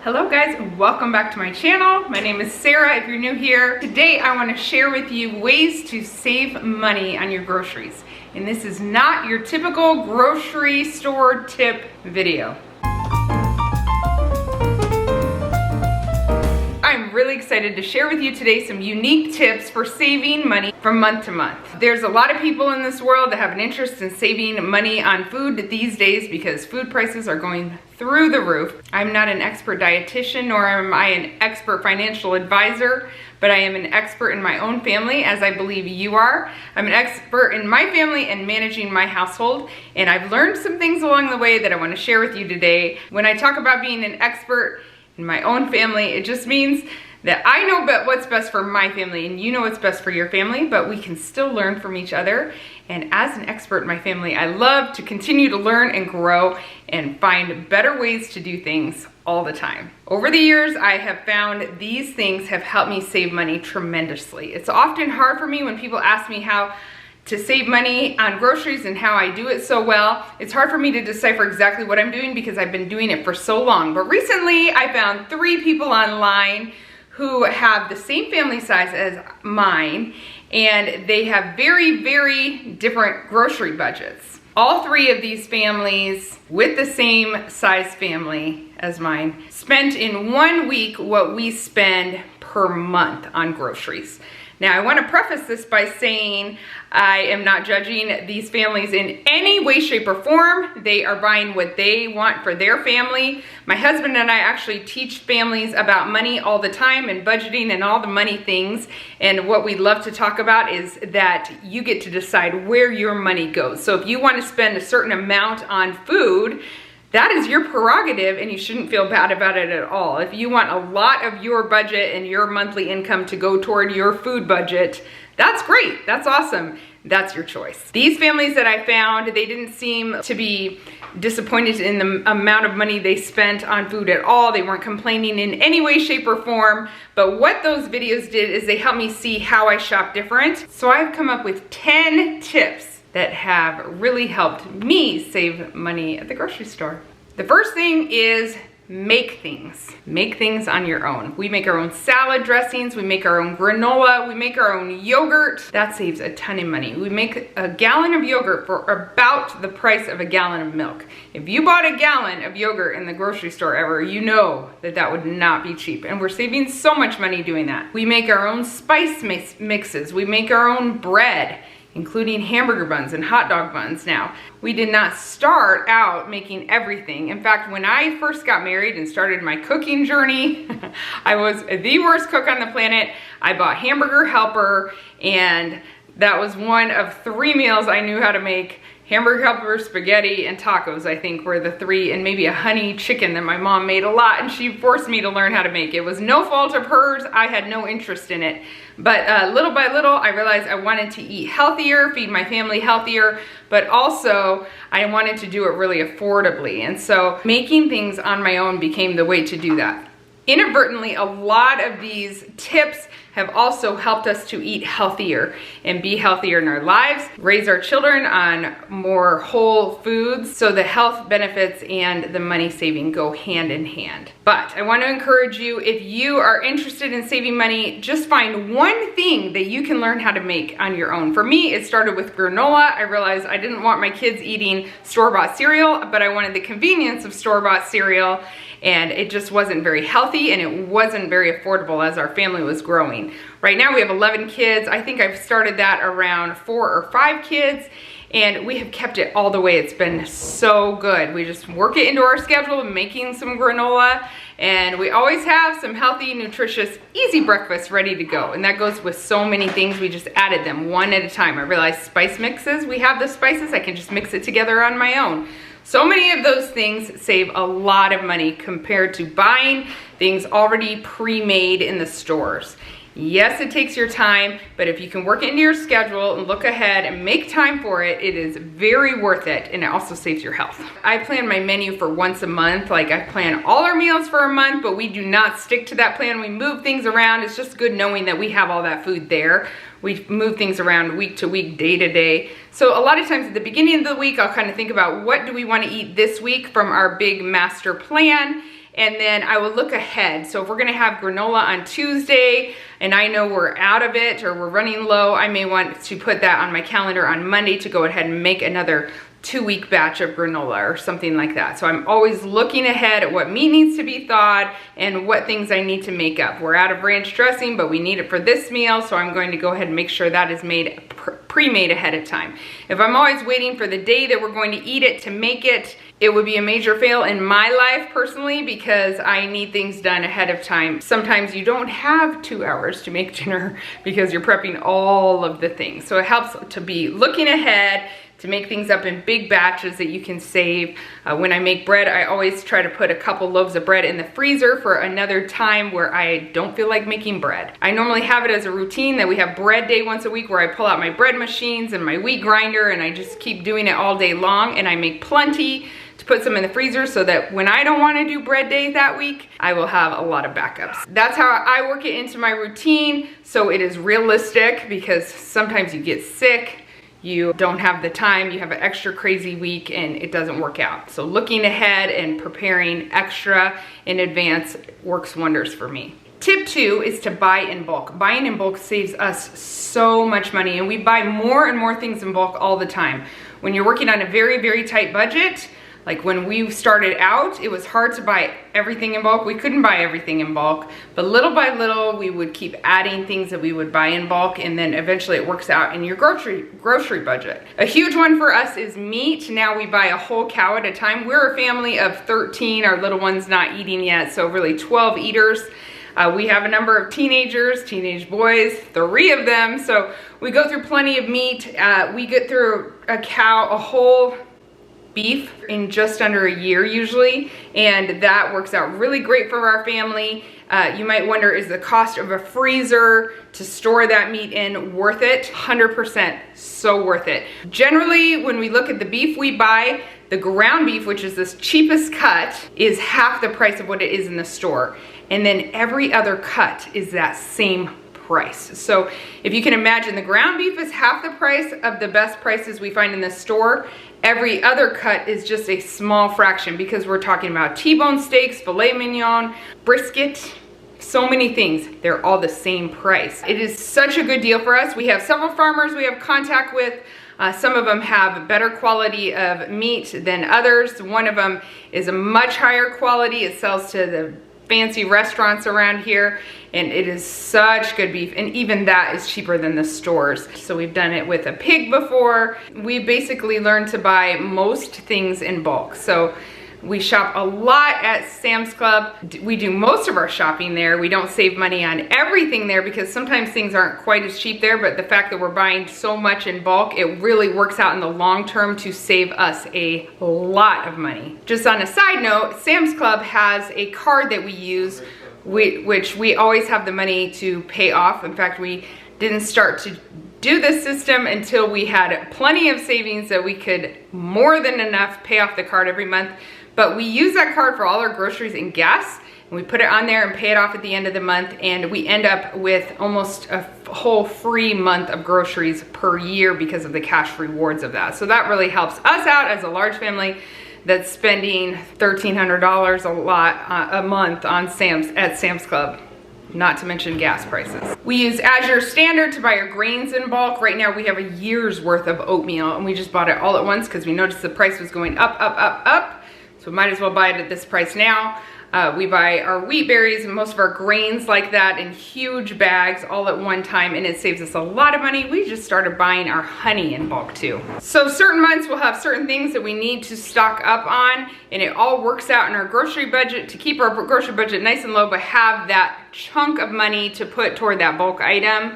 Hello guys, welcome back to my channel. My name is Sarah if you're new here. Today I want to share with you ways to save money on your groceries. And this is not your typical grocery store tip video. I'm really excited to share with you today some unique tips for saving money from month to month. There's a lot of people in this world that have an interest in saving money on food these days because food prices are going through the roof. I'm not an expert dietitian, nor am I an expert financial advisor, but I am an expert in my own family, as I believe you are. I'm an expert in my family and managing my household, and I've learned some things along the way that I want to share with you today. When I talk about being an expert in my own family, it just means that I know what's best for my family and you know what's best for your family, but we can still learn from each other. And as an expert in my family, I love to continue to learn and grow and find better ways to do things all the time. Over the years, I have found these things have helped me save money tremendously. It's often hard for me when people ask me how to save money on groceries and how I do it so well. It's hard for me to decipher exactly what I'm doing because I've been doing it for so long. But recently, I found 3 people online who have the same family size as mine, and they have very, very different grocery budgets. All 3 of these families with the same size family as mine spent in 1 week what we spend per month on groceries. Now, I want to preface this by saying I am not judging these families in any way, shape, or form. They are buying what they want for their family. My husband and I actually teach families about money all the time and budgeting and all the money things. And what we love to talk about is that you get to decide where your money goes. So if you want to spend a certain amount on food, that is your prerogative and you shouldn't feel bad about it at all. If you want a lot of your budget and your monthly income to go toward your food budget, that's great, that's awesome. That's your choice. These families that I found, they didn't seem to be disappointed in the amount of money they spent on food at all. They weren't complaining in any way, shape, or form. But what those videos did is they helped me see how I shop different. So I've come up with 10 tips that have really helped me save money at the grocery store. The first thing is make things. Make things on your own. We make our own salad dressings, we make our own granola, we make our own yogurt. That saves a ton of money. We make a gallon of yogurt for about the price of a gallon of milk. If you bought a gallon of yogurt in the grocery store ever, you know that that would not be cheap. And we're saving so much money doing that. We make our own spice mixes. We make our own bread, including hamburger buns and hot dog buns. Now, we did not start out making everything. In fact, when I first got married and started my cooking journey, I was the worst cook on the planet. I bought Hamburger Helper, and that was one of 3 meals I knew how to make. Hamburger Helper, spaghetti, and tacos, I think, were the 3, and maybe a honey chicken that my mom made a lot, and she forced me to learn how to make. It was no fault of hers. I had no interest in it. But little by little, I realized I wanted to eat healthier, feed my family healthier, but also I wanted to do it really affordably. And so making things on my own became the way to do that. Inadvertently, a lot of these tips have also helped us to eat healthier and be healthier in our lives, raise our children on more whole foods, so the health benefits and the money saving go hand in hand. But I want to encourage you, if you are interested in saving money, just find one thing that you can learn how to make on your own. For me, it started with granola. I realized I didn't want my kids eating store-bought cereal, but I wanted the convenience of store-bought cereal, and it just wasn't very healthy and it wasn't very affordable as our family was growing. Right now we have 11 kids. I think I've started that around 4 or 5 kids, and we have kept it all the way. It's been so good. We just work it into our schedule, making some granola, and we always have some healthy, nutritious, easy breakfast ready to go. And that goes with so many things. We just added them one at a time. I realized spice mixes, we have the spices, I can just mix it together on my own. So many of those things save a lot of money compared to buying things already pre-made in the stores. Yes, it takes your time, but if you can work it into your schedule and look ahead and make time for it, it is very worth it, and it also saves your health. I plan my menu for once a month. Like, I plan all our meals for a month, but we do not stick to that plan. We move things around. It's just good knowing that we have all that food there. We move things around week to week, day to day. So a lot of times at the beginning of the week, I'll kind of think about what do we want to eat this week from our big master plan. and then I will look ahead. So if we're gonna have granola on Tuesday and I know we're out of it or we're running low, I may want to put that on my calendar on Monday to go ahead and make another 2-week batch of granola or something like that. So I'm always looking ahead at what meat needs to be thawed and what things I need to make up. We're out of ranch dressing, but we need it for this meal, so I'm going to go ahead and make sure that is made pre-made ahead of time. If I'm always waiting for the day that we're going to eat it to make it, it would be a major fail in my life personally, because I need things done ahead of time. Sometimes you don't have 2 hours to make dinner because you're prepping all of the things. So it helps to be looking ahead, to make things up in big batches that you can save. When I make bread, I always try to put a couple loaves of bread in the freezer for another time where I don't feel like making bread. I normally have it as a routine that we have bread day once a week where I pull out my bread machines and my wheat grinder and I just keep doing it all day long, and I make plenty to put some in the freezer so that when I don't want to do bread day that week, I will have a lot of backups. That's how I work it into my routine, so it is realistic, because sometimes you get sick, you don't have the time, you have an extra crazy week and it doesn't work out. So looking ahead and preparing extra in advance works wonders for me. Tip 2 is to buy in bulk. Buying in bulk saves us so much money, and we buy more and more things in bulk all the time. When you're working on a very, very tight budget, like when we started out, it was hard to buy everything in bulk. We couldn't buy everything in bulk, but little by little, we would keep adding things that we would buy in bulk, and then eventually it works out in your grocery budget. A huge one for us is meat. Now we buy a whole cow at a time. We're a family of 13, our little one's not eating yet, so really 12 eaters. We have a number of teenagers, teenage boys, 3 of them, so we go through plenty of meat. We get through a whole beef in just under a year usually, and that works out really great for our family. You might wonder, is the cost of a freezer to store that meat in worth it? 100% so worth it. Generally, when we look at the beef we buy, the ground beef, which is this cheapest cut, is half the price of what it is in the store. And then every other cut is that same price. So if you can imagine, the ground beef is half the price of the best prices we find in the store. Every other cut is just a small fraction, because we're talking about T-bone steaks, filet mignon, brisket, so many things. They're all the same price. It is such a good deal for us. We have several farmers we have contact with. Some of them have better quality of meat than others. One of them is a much higher quality. It sells to the fancy restaurants around here, and it is such good beef, and even that is cheaper than the stores. So we've done it with a pig before. We basically learned to buy most things in bulk. So we shop a lot at Sam's Club. We do most of our shopping there. We don't save money on everything there because sometimes things aren't quite as cheap there, but the fact that we're buying so much in bulk, it really works out in the long term to save us a lot of money. Just on a side note, Sam's Club has a card that we use, which we always have the money to pay off. In fact, we didn't start to do this system until we had plenty of savings that we could more than enough pay off the card every month. But we use that card for all our groceries and gas, and we put it on there and pay it off at the end of the month, and we end up with almost a whole free month of groceries per year because of the cash rewards of that. So that really helps us out as a large family that's spending $1,300 a month on at Sam's Club. Not to mention gas prices. We use Azure Standard to buy our grains in bulk. Right now we have a year's worth of oatmeal, and we just bought it all at once because we noticed the price was going up, up, up, up. So we might as well buy it at this price now. We buy our wheat berries and most of our grains like that in huge bags all at one time, and it saves us a lot of money. We just started buying our honey in bulk too. So certain months we'll have certain things that we need to stock up on, and it all works out in our grocery budget to keep our grocery budget nice and low, but have that chunk of money to put toward that bulk item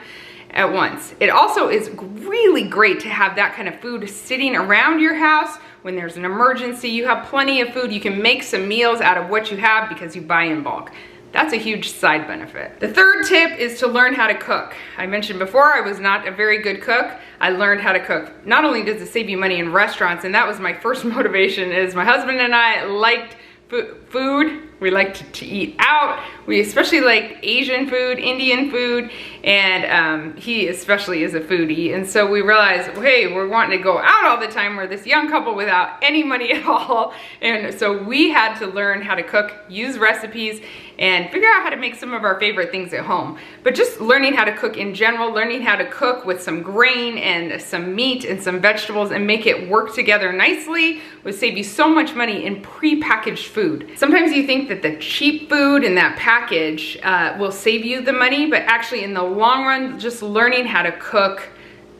at once. It also is really great to have that kind of food sitting around your house. When there's an emergency, you have plenty of food. You can make some meals out of what you have because you buy in bulk. That's a huge side benefit. The third tip is to learn how to cook. I mentioned before I was not a very good cook. I learned how to cook. Not only does it save you money in restaurants, and that was my first motivation, is my husband and I liked food. We like to eat out. We especially like Asian food, Indian food, and he especially is a foodie. And so we realized, hey, we're wanting to go out all the time. We're this young couple without any money at all. And so we had to learn how to cook, use recipes, and figure out how to make some of our favorite things at home. But just learning how to cook in general, learning how to cook with some grain and some meat and some vegetables and make it work together nicely would save you so much money in pre-packaged food. Sometimes you think that the cheap food in that package will save you the money, but actually in the long run, just learning how to cook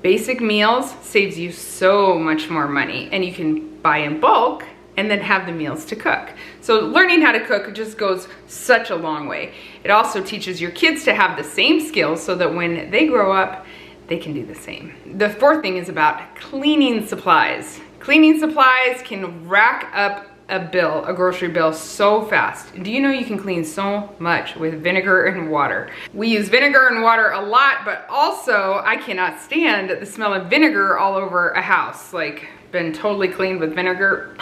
basic meals saves you so much more money, and you can buy in bulk and then have the meals to cook. So learning how to cook just goes such a long way. It also teaches your kids to have the same skills so that when they grow up, they can do the same. The fourth thing is about cleaning supplies. Cleaning supplies can rack up a bill, a grocery bill, so fast. Do you know you can clean so much with vinegar and water? We use vinegar and water a lot, but also I cannot stand the smell of vinegar all over a house. Like, been totally cleaned with vinegar.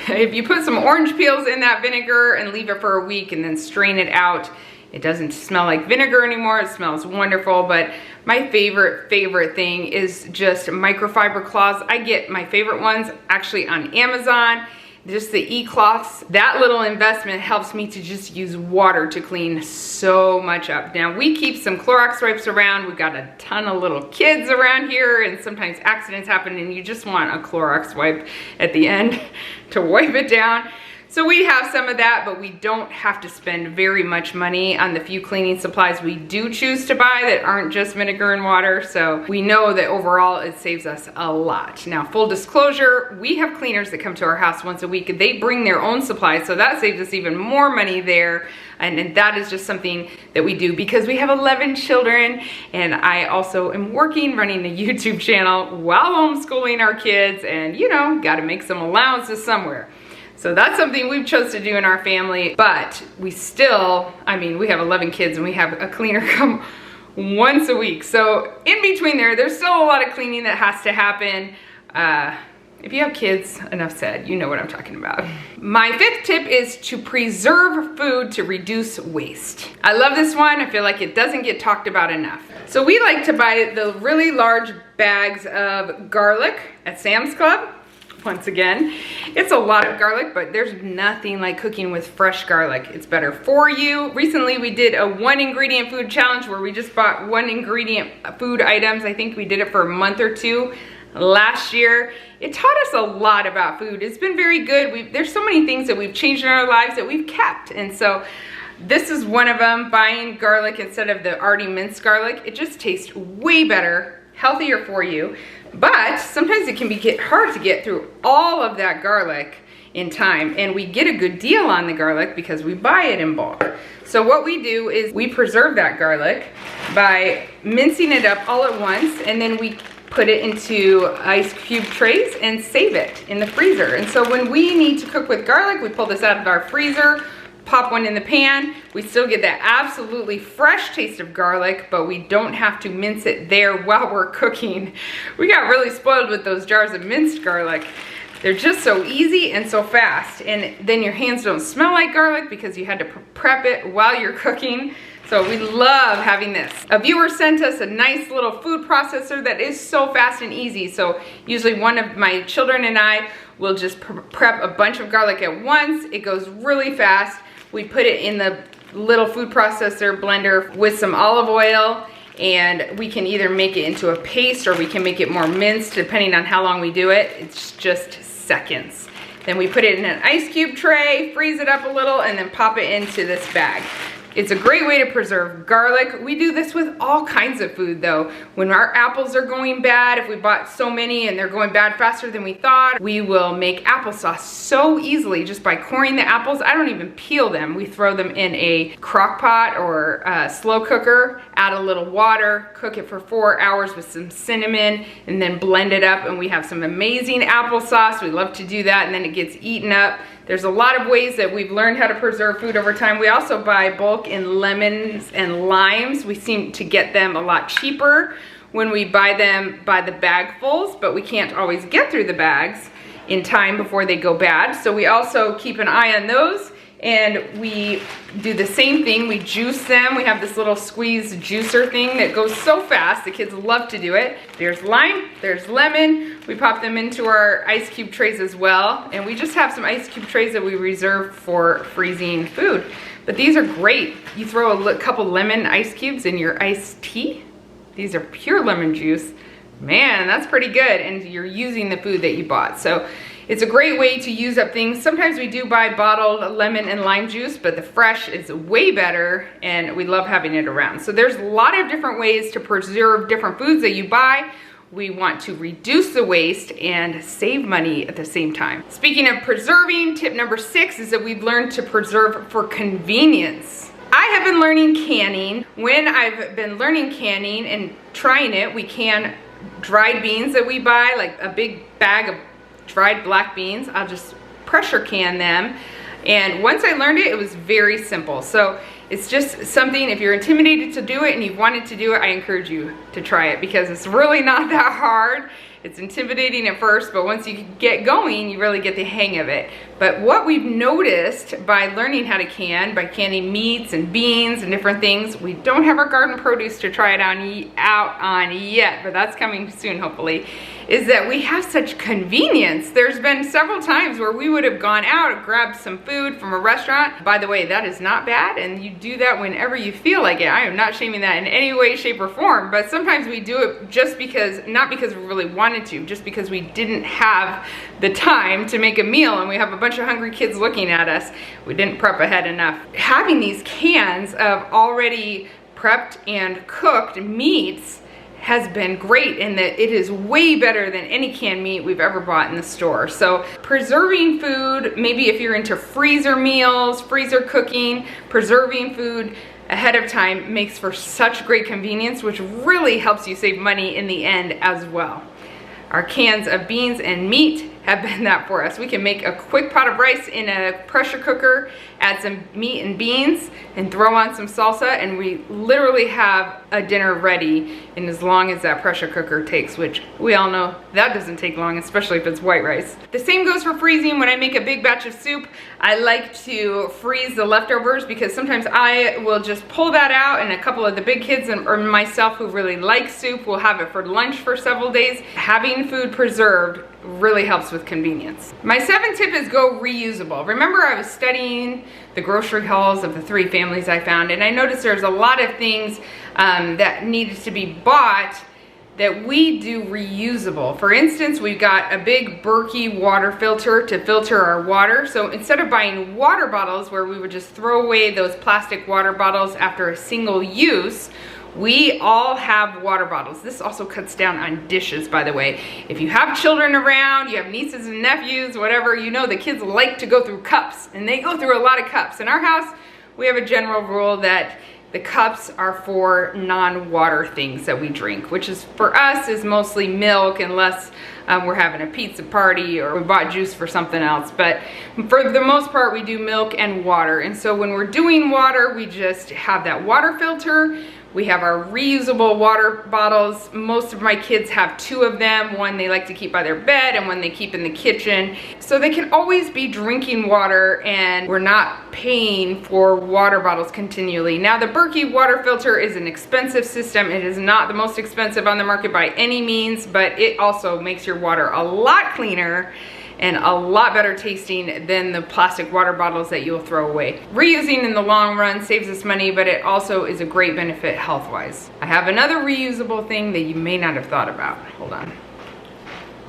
If you put some orange peels in that vinegar and leave it for a week and then strain it out, it doesn't smell like vinegar anymore. It smells wonderful. But my favorite thing is just microfiber cloths. I get my favorite ones actually on Amazon. Just the e-cloths. That little investment helps me to just use water to clean so much up. Now, we keep some Clorox wipes around. We've got a ton of little kids around here, and sometimes accidents happen and you just want a Clorox wipe at the end to wipe it down. So we have some of that, but we don't have to spend very much money on the few cleaning supplies we do choose to buy that aren't just vinegar and water. So we know that overall it saves us a lot. Now, full disclosure, we have cleaners that come to our house once a week. They bring their own supplies, so that saves us even more money there. And that is just something that we do because we have 11 children, and I also am working, running a YouTube channel while homeschooling our kids, and you know, gotta make some allowances somewhere. So that's something we've chose to do in our family, but we still, I mean, we have 11 kids and we have a cleaner come once a week. So in between there's still a lot of cleaning that has to happen. If you have kids, enough said, you know what I'm talking about. My fifth tip is to preserve food to reduce waste. I love this one. I feel like it doesn't get talked about enough. So we like to buy the really large bags of garlic at Sam's Club. Once again, it's a lot of garlic, but there's nothing like cooking with fresh garlic. It's better for you. Recently, we did a 1 ingredient food challenge where we just bought 1 ingredient food items. I think we did it for a month or two last year. It taught us a lot about food. It's been very good. There's so many things that we've changed in our lives that we've kept. And so this is one of them, buying garlic instead of the already minced garlic. It just tastes way better, healthier for you. But sometimes it can get hard to get through all of that garlic in time, and we get a good deal on the garlic because we buy it in bulk. So what we do is we preserve that garlic by mincing it up all at once, and then we put it into ice cube trays and save it in the freezer. And so when we need to cook with garlic, we pull this out of our freezer, pop one in the pan. We still get that absolutely fresh taste of garlic, but we don't have to mince it there while we're cooking. We got really spoiled with those jars of minced garlic. They're just so easy and so fast, and then your hands don't smell like garlic because you had to prep it while you're cooking. So we love having this. A viewer sent us a nice little food processor that is so fast and easy. So usually one of my children and I will just prep a bunch of garlic at once. It goes really fast. We put it in the little food processor blender with some olive oil, and we can either make it into a paste or we can make it more minced depending on how long we do it. It's just seconds. Then we put it in an ice cube tray, freeze it up a little, and then pop it into this bag. It's a great way to preserve garlic. We do this with all kinds of food though. When our apples are going bad, if we bought so many and they're going bad faster than we thought, we will make applesauce so easily just by coring the apples. I don't even peel them. We throw them in a crock pot or a slow cooker, add a little water, cook it for 4 hours with some cinnamon, and then blend it up, and we have some amazing applesauce. We love to do that, and then it gets eaten up. There's a lot of ways that we've learned how to preserve food over time. We also buy bulk in lemons and limes. We seem to get them a lot cheaper when we buy them by the bagfuls, but we can't always get through the bags. in time before they go bad. So we also keep an eye on those, and we do the same thing. We juice them. We have this little squeeze juicer thing that goes so fast. The kids love to do it. There's lime, there's lemon. We pop them into our ice cube trays as well. And we just have some ice cube trays that we reserve for freezing food. But these are great. You throw a couple lemon ice cubes in your iced tea. These are pure lemon juice. Man, that's pretty good. And you're using the food that you bought. So it's a great way to use up things. Sometimes we do buy bottled lemon and lime juice, but the fresh is way better, and we love having it around. So there's a lot of different ways to preserve different foods that you buy. We want to reduce the waste and save money at the same time. Speaking of preserving, tip number 6 is that we've learned to preserve for convenience. I have been learning canning. When I've been learning canning and trying it, we can dried beans that we buy, like a big bag of dried black beans. I'll just pressure can them. And once I learned it, it was very simple. So it's just something, if you're intimidated to do it and you've wanted to do it, I encourage you to try it, because it's really not that hard. It's intimidating at first, but once you get going, you really get the hang of it. But what we've noticed by learning how to can, by canning meats and beans and different things, we don't have our garden produce to try it out on yet, but that's coming soon, hopefully, is that we have such convenience. There's been several times where we would have gone out and grabbed some food from a restaurant. By the way, that is not bad, and you do that whenever you feel like it. I am not shaming that in any way, shape, or form, but sometimes we do it just because, not because we really wanted to, just because we didn't have the time to make a meal and we have a bunch of hungry kids looking at us. We didn't prep ahead enough. Having these cans of already prepped and cooked meats has been great in that it is way better than any canned meat we've ever bought in the store. So preserving food, maybe if you're into freezer meals, freezer cooking, preserving food ahead of time makes for such great convenience, which really helps you save money in the end as well. Our cans of beans and meat have been that for us. We can make a quick pot of rice in a pressure cooker, add some meat and beans, and throw on some salsa, and we literally have a dinner ready in as long as that pressure cooker takes, which we all know that doesn't take long, especially if it's white rice. The same goes for freezing. When I make a big batch of soup, I like to freeze the leftovers, because sometimes I will just pull that out, and a couple of the big kids or myself who really like soup will have it for lunch for several days. Having food preserved really helps with convenience. My 7th tip is go reusable. Remember, I was studying the grocery hauls of the 3 families I found, and I noticed there's a lot of things that needed to be bought that we do reusable. For instance, we've got a big Berkey water filter to filter our water. So instead of buying water bottles where we would just throw away those plastic water bottles after a single use, we all have water bottles. This also cuts down on dishes, by the way. If you have children around, you have nieces and nephews, whatever, you know the kids like to go through cups, and they go through a lot of cups. In our house, we have a general rule that the cups are for non-water things that we drink, which is for us is mostly milk, unless we're having a pizza party or we bought juice for something else. But for the most part, we do milk and water. And so when we're doing water, we just have that water filter. We have our reusable water bottles. Most of my kids have 2 of them. One they like to keep by their bed and one they keep in the kitchen. So they can always be drinking water, and we're not paying for water bottles continually. Now, the Berkey water filter is an expensive system. It is not the most expensive on the market by any means, but it also makes your water a lot cleaner and a lot better tasting than the plastic water bottles that you'll throw away. Reusing in the long run saves us money, but it also is a great benefit health-wise. I have another reusable thing that you may not have thought about. Hold on.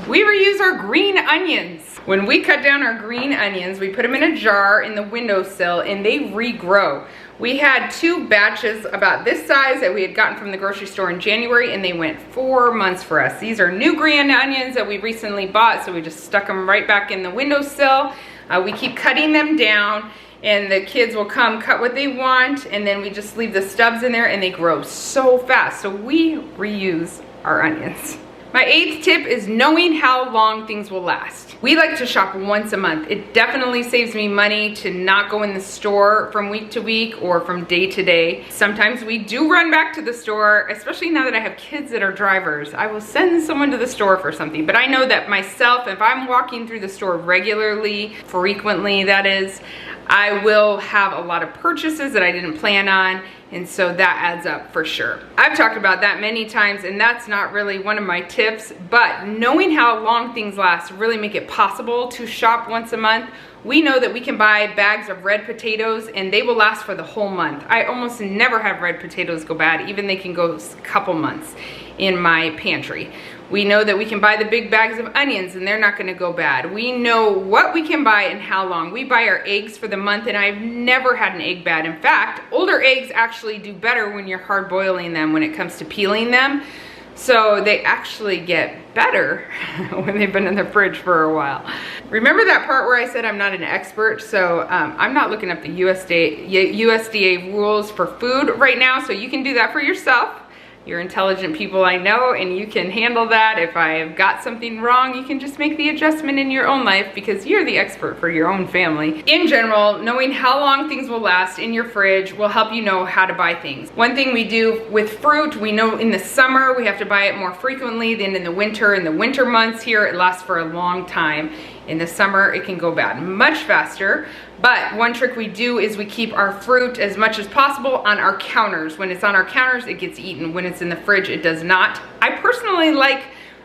We reuse our green onions. When we cut down our green onions, we put them in a jar in the windowsill and they regrow. We had 2 batches about this size that we had gotten from the grocery store in January, and they went 4 months for us. These are new green onions that we recently bought, so we just stuck them right back in the windowsill. We keep cutting them down, and the kids will come cut what they want, and then we just leave the stubs in there, and they grow so fast. So we reuse our onions. My 8th tip is knowing how long things will last. We like to shop once a month. It definitely saves me money to not go in the store from week to week or from day to day. Sometimes we do run back to the store, especially now that I have kids that are drivers. I will send someone to the store for something, but I know that myself, if I'm walking through the store regularly, frequently that is, I will have a lot of purchases that I didn't plan on, and so that adds up for sure. I've talked about that many times, and that's not really one of my tips, but knowing how long things last really make it possible to shop once a month. We know that we can buy bags of red potatoes and they will last for the whole month. I almost never have red potatoes go bad, even they can go a couple months in my pantry. We know that we can buy the big bags of onions and they're not gonna go bad. We know what we can buy and how long. We buy our eggs for the month and I've never had an egg bad. In fact, older eggs actually do better when you're hard boiling them when it comes to peeling them. So they actually get better when they've been in the fridge for a while. Remember that part where I said I'm not an expert? So I'm not looking up the USDA rules for food right now, so you can do that for yourself. You're intelligent people, I know, and you can handle that. If I've got something wrong, you can just make the adjustment in your own life because you're the expert for your own family. In general, knowing how long things will last in your fridge will help you know how to buy things. One thing we do with fruit, we know in the summer we have to buy it more frequently than in the winter. In the winter months here, it lasts for a long time. In the summer, it can go bad much faster. But one trick we do is we keep our fruit as much as possible on our counters. When it's on our counters, it gets eaten. When it's in the fridge, it does not. I personally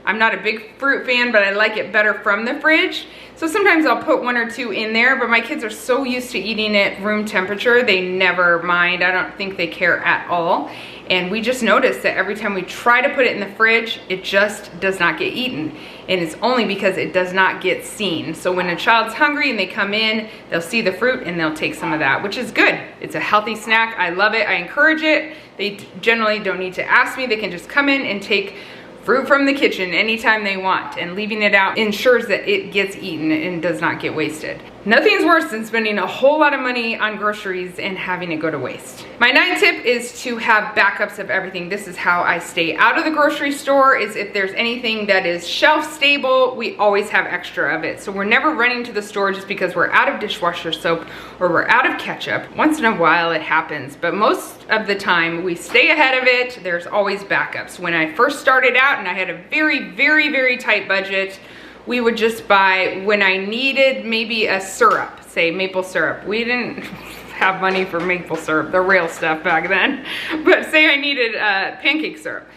I'm not a big fruit fan, but I like it better from the fridge. So sometimes I'll put 1 or 2 in there, but my kids are so used to eating it room temperature, they never mind. I don't think they care at all. And we just noticed that every time we try to put it in the fridge, it just does not get eaten. And it's only because it does not get seen. So when a child's hungry and they come in, they'll see the fruit and they'll take some of that, which is good. It's a healthy snack. I love it. I encourage it. They generally don't need to ask me. They can just come in and take fruit from the kitchen anytime they want, and leaving it out ensures that it gets eaten and does not get wasted. Nothing's worse than spending a whole lot of money on groceries and having it go to waste. My 9th tip is to have backups of everything. This is how I stay out of the grocery store, is if there's anything that is shelf stable, we always have extra of it. So we're never running to the store just because we're out of dishwasher soap or we're out of ketchup. Once in a while it happens, but most of the time we stay ahead of it. There's always backups. When I first started out and I had a very tight budget, we would just buy, when I needed maybe a syrup, say maple syrup. We didn't have money for maple syrup, the real stuff back then. But say I needed pancake syrup,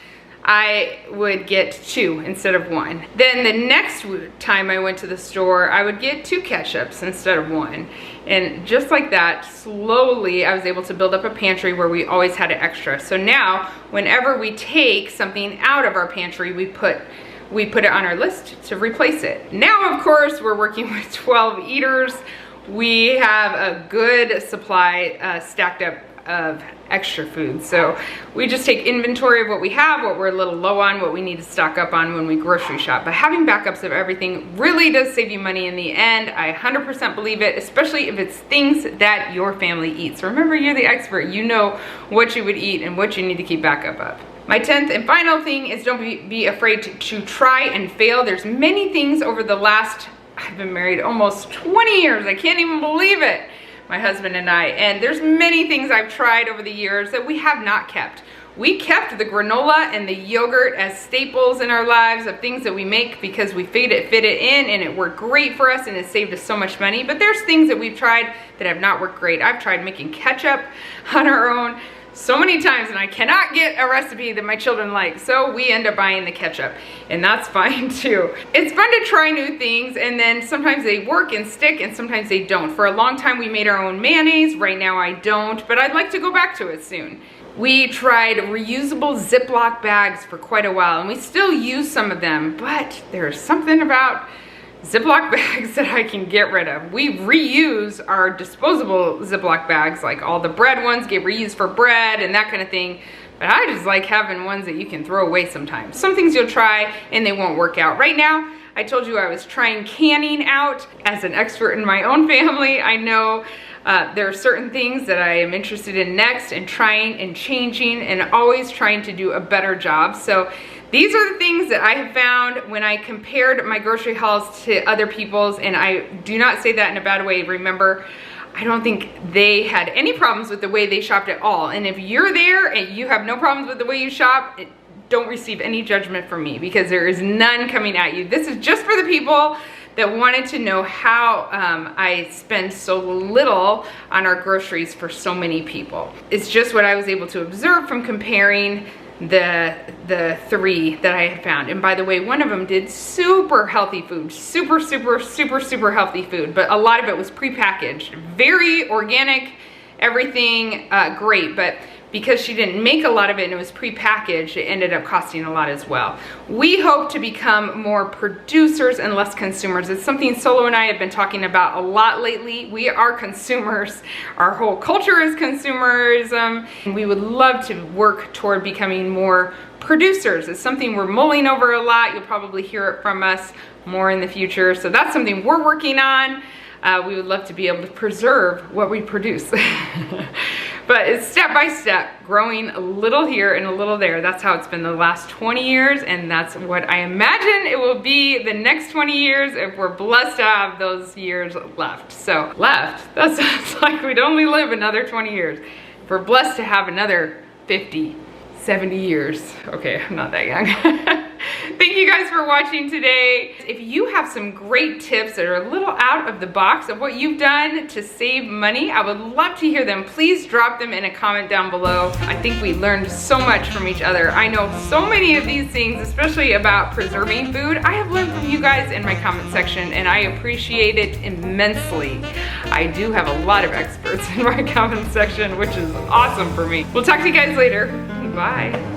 I would get 2 instead of 1. Then the next time I went to the store, I would get 2 ketchups instead of 1. And just like that, slowly I was able to build up a pantry where we always had an extra. So now, whenever we take something out of our pantry, we put it on our list to replace it. Now, of course, we're working with 12 eaters. We have a good supply stacked up of extra food. So we just take inventory of what we have, what we're a little low on, what we need to stock up on when we grocery shop. But having backups of everything really does save you money in the end. I 100% believe it, especially if it's things that your family eats. Remember, you're the expert. You know what you would eat and what you need to keep backup of. My 10th and final thing is don't be afraid to try and fail. There's many things over the last, I've been married almost 20 years. I can't even believe it. My husband and I, and there's many things I've tried over the years that we have not kept. We kept the granola and the yogurt as staples in our lives of things that we make because we fit it in and it worked great for us and it saved us so much money. But there's things that we've tried that have not worked great. I've tried making ketchup on our own so many times and I cannot get a recipe that my children like, so we end up buying the ketchup, and that's fine too. It's fun to try new things, and then sometimes they work and stick and sometimes they don't. For a long time we made our own mayonnaise. Right now I don't, but I'd like to go back to it soon. We tried reusable Ziploc bags for quite a while and we still use some of them, but there's something about Ziploc bags that I can get rid of. We reuse our disposable Ziploc bags, like all the bread ones get reused for bread and that kind of thing. But I just like having ones that you can throw away sometimes. Some things you'll try and they won't work out. Right now, I told you I was trying canning out. As an expert in my own family, I know there are certain things that I am interested in next and trying and changing and always trying to do a better job. So These are the things that I have found when I compared my grocery hauls to other people's, and I do not say that in a bad way. Remember, I don't think they had any problems with the way they shopped at all. And if you're there and you have no problems with the way you shop, don't receive any judgment from me, because there is none coming at you. This is just for the people that wanted to know how I spend so little on our groceries for so many people. It's just what I was able to observe from comparing the three that I had found. And by the way, one of them did super healthy food, super healthy food, but a lot of it was prepackaged, very organic, everything great, but because she didn't make a lot of it and it was prepackaged, it ended up costing a lot as well. We hope to become more producers and less consumers. It's something Solo and I have been talking about a lot lately. We are consumers. Our whole culture is consumerism. And we would love to work toward becoming more producers. It's something we're mulling over a lot. You'll probably hear it from us more in the future. So that's something we're working on. We would love to be able to preserve what we produce. But it's step by step, growing a little here and a little there. That's how it's been the last 20 years, and that's what I imagine it will be the next 20 years if we're blessed to have those years left. So left, that sounds like we'd only live another 20 years. If we're blessed to have another 50, 70 years. Okay, I'm not that young. Thank you guys for watching today. If you have some great tips that are a little out of the box of what you've done to save money, I would love to hear them. Please drop them in a comment down below. I think we learned so much from each other. I know so many of these things, especially about preserving food. I have learned from you guys in my comment section, and I appreciate it immensely. I do have a lot of experts in my comment section, which is awesome for me. We'll talk to you guys later. Bye.